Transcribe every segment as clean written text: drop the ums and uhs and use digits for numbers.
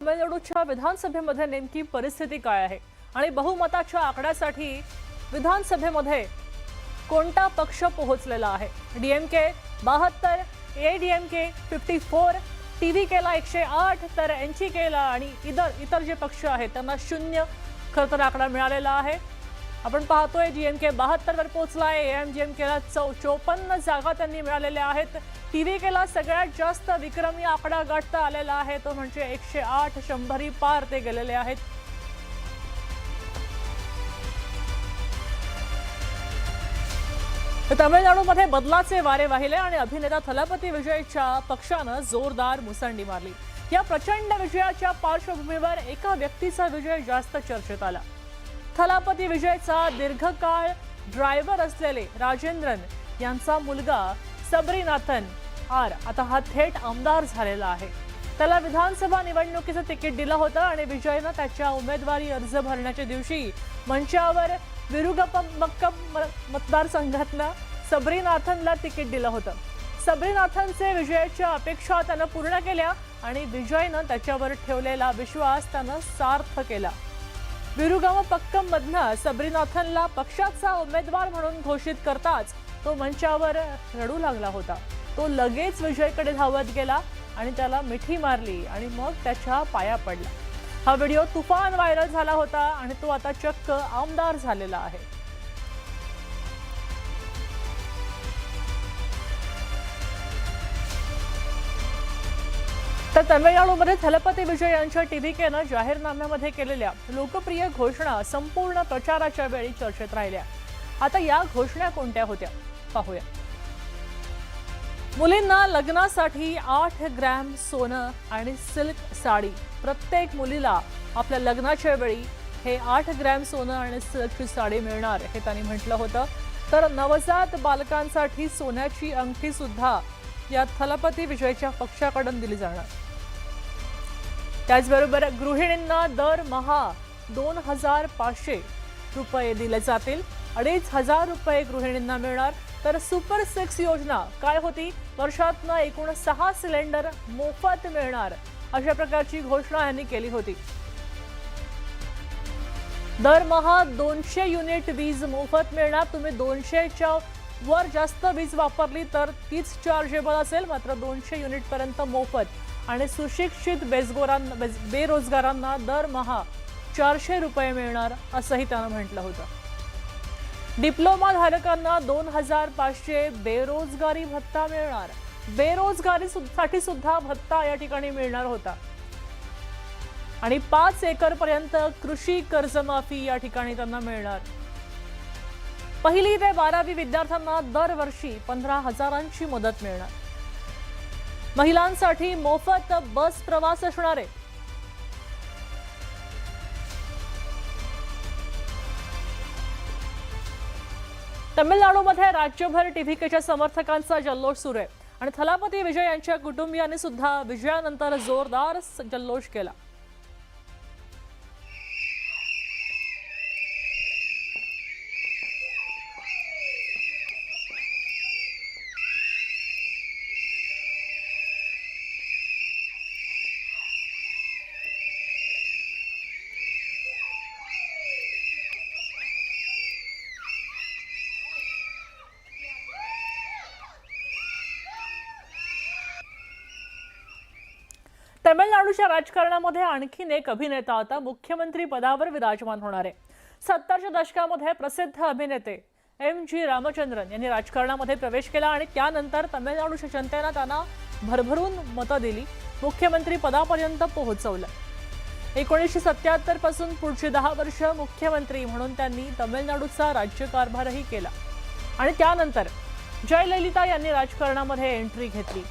तामिळनाडूच्या विधानसभेमध्ये नेमकी परिस्थिती काय आहे आणि बहुमताच्या आकड्यासाठी विधानसभेमध्ये कोणता पक्ष पोहोचलेला आहे? डीएमके 72, एडीएमके 54, टीव्हीकेला 108, तर एनसीकेला आणि इतर जे पक्ष आहेत त्यांना 0 खरं तर आकडा मिळालेला आहे। आपण पाहतोय डीएमके 72 वर पोहोचलाय, एएमडीएमकेला 54 जागा त्यांनी मिळालेल्या आहेत। टीव्हीकेला सगळ्यात जास्त विक्रमी आकडा गाठता आलेला आहे, तो म्हणजे 108, 100 पार ते गेलेले आहेत। तामिळनाडूमध्ये बदलाचे वारे वाहिले आणि अभिनेता थलापती विजयच्या पक्षानं जोरदार मुसंडी मारली। या प्रचंड विजयाच्या पार्श्वभूमीवर एका व्यक्तीचा विजय जास्त चर्चेत आला। थलापती विजयचा दीर्घकाळ ड्रायव्हर असलेले राजेंद्रन यांचा मुलगा सबरीनाथन आता हा थेट आमदार झालेला आहे। त्याला विधानसभा निवडणुकीचं तिकीट दिलं होतं आणि विजयनं त्याच्या उमेदवारी अर्ज भरण्याच्या दिवशी मंचावर विरुगपक्कम मतदारसंघातनं सबरीनाथनला तिकीट दिलं होतं। सबरीनाथनचे विजयाच्या अपेक्षा त्यानं पूर्ण केल्या आणि विजयनं त्याच्यावर ठेवलेला विश्वास त्यानं सार्थ केला। विरुगपक्कम मधनं सबरीनाथनला पक्षाचा उमेदवार म्हणून घोषित करताच तो मंचावर रडू लागला होता। तो लगेच विजयकडे धावत गेला आणि त्याला मिठी मारली आणि मग त्याच्या पाया पडला। हा व्हिडिओ तुफान व्हायरल झाला होता आणि तो आता चक्क आमदार झालेला आहे। तर तामिळनाडूमध्ये थलापती विजय यांच्या टीव्हीकेनं जाहीरनाम्यामध्ये केलेल्या लोकप्रिय घोषणा संपूर्ण प्रचाराच्या वेळी चर्चेत राहिल्या। आता या घोषणा कोणत्या होत्या पाहूया। मुलींना लग्नासाठी 8 ग्रॅम सोनं आणि सिल्क साडी, प्रत्येक मुलीला आपल्या लग्नाच्या वेळी हे 8 ग्रॅम सोनं आणि सिल्कची साडी मिळणार हे त्यांनी म्हटलं होतं। तर नवजात बालकांसाठी सोन्याची अंगठी सुद्धा या थलापती विजयच्या पक्षाकडून दिली जाणार। त्याचबरोबर गृहिणींना दरमहा 2500 रुपये दिले जातील, 2500 रुपये गृहिणींना मिळणार। तर सुपर 6 योजना काय होती? वर्षातनं एकूण 6 सिलेंडर मोफत मिळणार, अशा प्रकारची घोषणा यांनी केली होती। दरमहा 200 युनिट वीज मोफत मिळणार। तुम्ही 200च्या वर जास्त वीज वापरली तर तीच चार्जेबल असेल, मात्र 200 युनिट पर्यंत मोफत। आणि सुशिक्षित बेरोजगारांना दरमहा 400 रुपये मिळणार असंही त्यानं म्हटलं होतं। डिप्लोमा धारकांना 2500 बेरोजगारी भत्ता मिळणार। बेरोजगारीसाठी सुद्धा भत्ता या ठिकाणी मिळणार होता। आणि 5 एकर पर्यंत कृषी कर्जमाफी या ठिकाणी त्यांना मिळणार। 1ली ते 12वी विद्यार्थ्यांना दरवर्षी 15,000ची मदत मिळणार। महिलांसाठी मोफत बस प्रवास असणार आहे। तामिळनाडूमध्ये राज्यभर टीव्हीकेच्या समर्थकांचा जल्लोष सुरू आहे आणि थलापती विजय यांच्या कुटुंबियांनी सुद्धा विजयानंतर जोरदार जल्लोष केला। तामिळनाडूच्या राजकारणामध्ये आणखीन एक अभिनेता आता मुख्यमंत्री पदावर विराजमान होणार आहे। 70च्या दशकामध्ये प्रसिद्ध अभिनेते एम.जी. रामचंद्रन यांनी राजकारणामध्ये प्रवेश केला आणि त्यानंतर तामिळनाडूच्या जनतेने त्यांना भरभरून मतं दिली, मुख्यमंत्री पदापर्यंत पोहोचवलं। 1977 पासून पुढची 10 वर्ष मुख्यमंत्री म्हणून त्यांनी तामिळनाडूचा राज्यकारभारही केला आणि त्यानंतर जयललिता यांनी राजकारणामध्ये एंट्री घेतली।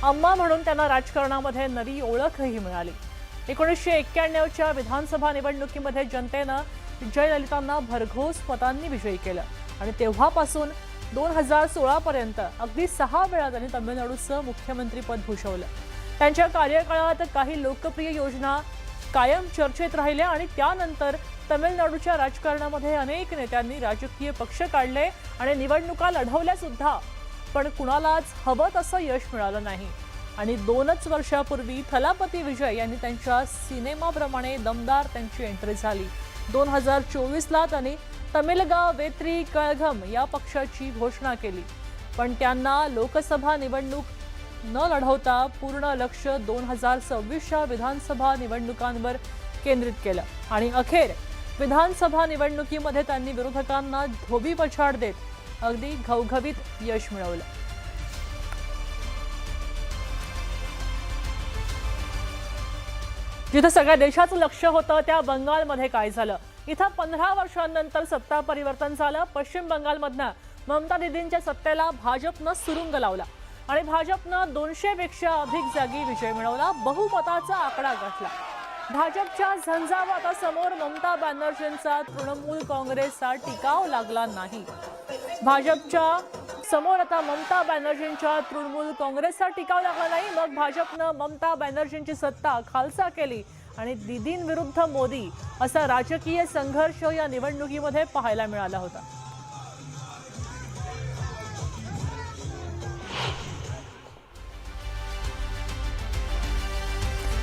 अम्मा म्हणून त्यांना राजकारणामध्ये नवी ओळखही मिळाली। 1991च्या विधानसभा निवडणुकीमध्ये जनतेनं जयललितांना भरघोस मतांनी विजयी केलं आणि तेव्हापासून 2016 पर्यंत अगदी 6 वेळा त्यांनी तामिळनाडूचं मुख्यमंत्रीपद भूषवलं। त्यांच्या कार्यकाळात काही लोकप्रिय योजना कायम चर्चेत राहिल्या आणि त्यानंतर तामिळनाडूच्या राजकारणामध्ये अनेक नेत्यांनी राजकीय पक्ष काढले आणि निवडणुका लढवल्या सुद्धा, पण कुणालाच हवं तसं यश मिळालं नाही। आणि 2च वर्षापूर्वी थलापती विजय यांनी त्यांच्या सिनेमाप्रमाणे दमदार त्यांची एंट्री झाली. 2024ला त्यांनी तमिलगा वेत्री कळघम या पक्षाची घोषणा केली, पण त्यांना लोकसभा निवडणूक न लढवता पूर्ण लक्ष 2026च्या विधानसभा निवडणुकांवर केंद्रित केलं आणि अखेर विधानसभा निवडणुकीमध्ये त्यांनी विरोधकांना धोबी पछाड देत अगदी घवघवीत यश मिळवलं. जिथे सगळ्या देशाचं लक्ष होतं त्या बंगालमध्ये काय झालं? इथं 15 वर्षांनंतर सत्ता परिवर्तन झालं. पश्चिम बंगालमधनं ममता दीदींच्या सत्तेला भाजपनं सुरुंग लावला आणि भाजपनं 200 पेक्षा अधिक जागी विजय मिळवला. बहुमताचा आकडा गाठला. भाजपच्या झंझावातासमोर ममता बॅनर्जींचा तृणमूल काँग्रेसचा टिकाव लागला नाही. भाजपच्या समोर आता ममता बॅनर्जींच्या तृणमूल काँग्रेसचा टिकाव लागला नाही. मग भाजपनं ममता बॅनर्जींची सत्ता खालसा केली आणि दीदींविरुद्ध मोदी असा राजकीय संघर्ष या निवडणुकीमध्ये पाहायला मिळाला होता.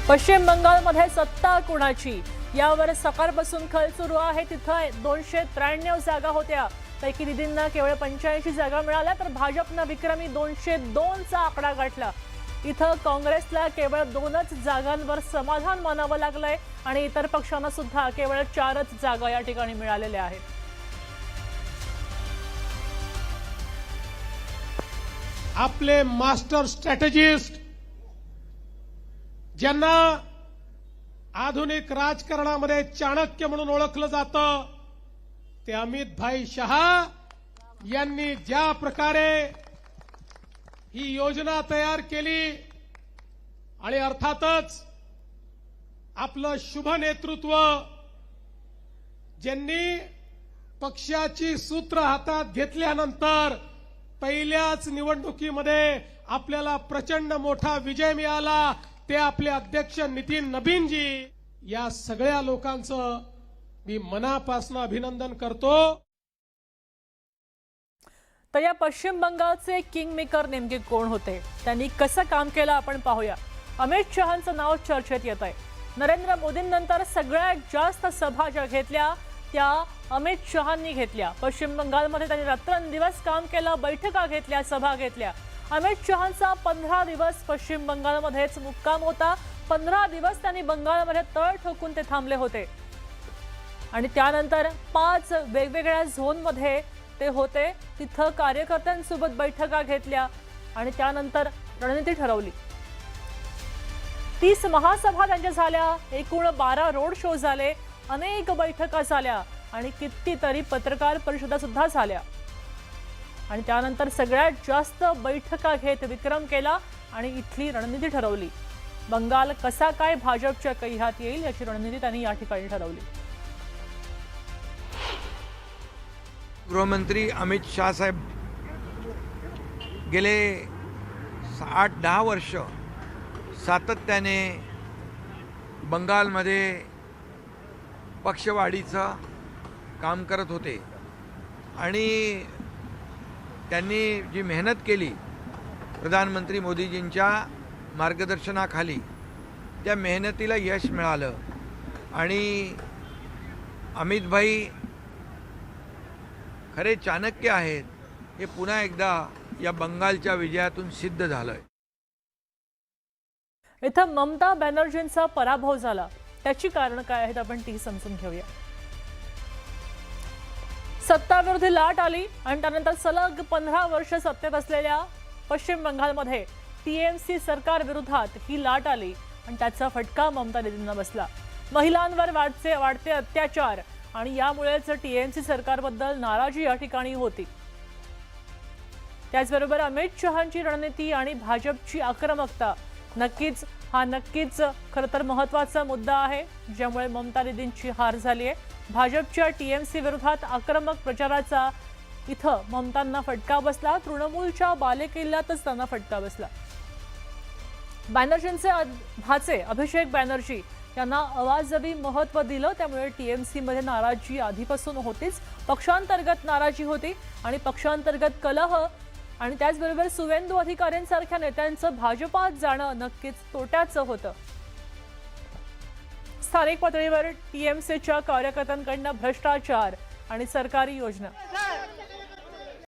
पश्चिम बंगालमध्ये सत्ता कुणाची यावर सकाळपासून खल सुरू आहे. तिथं 293 जागा होत्या, पैकी दीदींना केवळ 85 जागा मिळाल्या, तर भाजपनं विक्रमी 202चा आकडा गाठला. इथं काँग्रेसला केवळ 2च जागांवर समाधान मानावं लागलंय आणि इतर पक्षांना सुद्धा केवळ 4च जागा या ठिकाणी मिळालेल्या आहेत. आपले मास्टर स्ट्रॅटेजिस्ट ज्यांना आधुनिक राजकारणामध्ये चाणक्य म्हणून ओळखलं जातं, ते अमित भाई शहा यांनी ज्या प्रकारे ही योजना तयार केली आणि अर्थातच आपलं शुभ नेतृत्व ज्यांनी पक्षाची सूत्र हातात घेतल्यानंतर पहिल्याच निवडणुकीमध्ये आपल्याला प्रचंड मोठा विजय मिळाला, ते आपले अध्यक्ष नितीन नबीनजी. या सगळ्या लोकांचं मी मनापासून अभिनंदन करतो. तर या पश्चिम बंगालचे किंग मेकर नेमके कोण होते, त्यांनी कसं काम केलं आपण पाहूया. अमित शहांचं नाव चर्चेत येत आहे. नरेंद्र मोदींनंतर सगळ्यात जास्त सभा ज्या घेतल्या त्या अमित शहांनी घेतल्या. पश्चिम बंगालमध्ये त्यांनी रात्रंदिवस काम केलं, बैठका घेतल्या, सभा घेतल्या. अमित शहांचा 15 दिवस पश्चिम बंगालमध्येच मुक्काम होता. 15 दिवस त्यांनी बंगालमध्ये तळ ठोकून ते थांबले होते आणि त्यानंतर 5 वेगवेगळ्या झोनमध्ये ते होते. तिथं कार्यकर्त्यांसोबत बैठका घेतल्या आणि त्यानंतर रणनीती ठरवली. 30 महासभा त्यांच्या झाल्या, एकूण 12 रोड शो झाले, अनेक बैठका झाल्या आणि कितीतरी पत्रकार परिषदा सुद्धा झाल्या आणि त्यानंतर सगळ्यात जास्त बैठका घेत विक्रम केला आणि इथली रणनीती ठरवली. बंगाल कसा काय भाजपच्या कैहात येईल याची रणनीती त्यांनी या ठिकाणी ठरवली. गृहमंत्री अमित शाह साहेब गेले 8-10 वर्ष सातत्याने बंगालमध्ये पक्षवाढीचं काम करत होते आणि त्यांनी जी मेहनत केली प्रधानमंत्री मोदीजींच्या मार्गदर्शनाखाली, त्या मेहनतीला यश मिळालं आणि अमितभाई खरे चाणक्य आहेत हे पुन्हा एकदा या बंगालच्या विजयातून सिद्ध झालंय. इथं ममता बॅनर्जींचा पराभव झाला, त्याची कारण काय आहेत आपण ती समजून घेऊया. सत्ताविरोधी लाट आली आणि त्यानंतर सलग 15 वर्ष सत्तेत असलेल्या पश्चिम बंगालमध्ये टीएमसी सरकार विरोधात ही लाट आली आणि त्याचा फटका ममता दीदींना बसला. महिलांवर वाढते अत्याचार आणि यामुळेच टीएमसी सरकारबद्दल नाराजी या ठिकाणी होती. त्याचबरोबर अमित शहांची रणनीती आणि भाजपची आक्रमकता नक्कीच खरं तर महत्त्वाचा मुद्दा आहे, ज्यामुळे ममता दीदींची हार झाली आहे. भाजपच्या टीएमसी विरोधात आक्रमक प्रचाराचा इथं ममतांना फटका बसला. तृणमूलच्या बालेकिल्ल्यातच त्यांना फटका बसला. बॅनर्जींचे भाचे अभिषेक बॅनर्जी यांना अवाजवी महत्त्व दिलं, त्यामुळे टीएमसी मध्ये नाराजी आधीपासून होतीच. पक्षांतर्गत नाराजी होती आणि पक्षांतर्गत कलह आणि त्याचबरोबर सुवेंदू अधिकाऱ्यांसारख्या नेत्यांचं भाजपात जाणं नक्कीच तोट्याचं होतं. स्थानिक पातळीवर टीएमसीच्या कार्यकर्त्यांकडनं भ्रष्टाचार आणि सरकारी योजना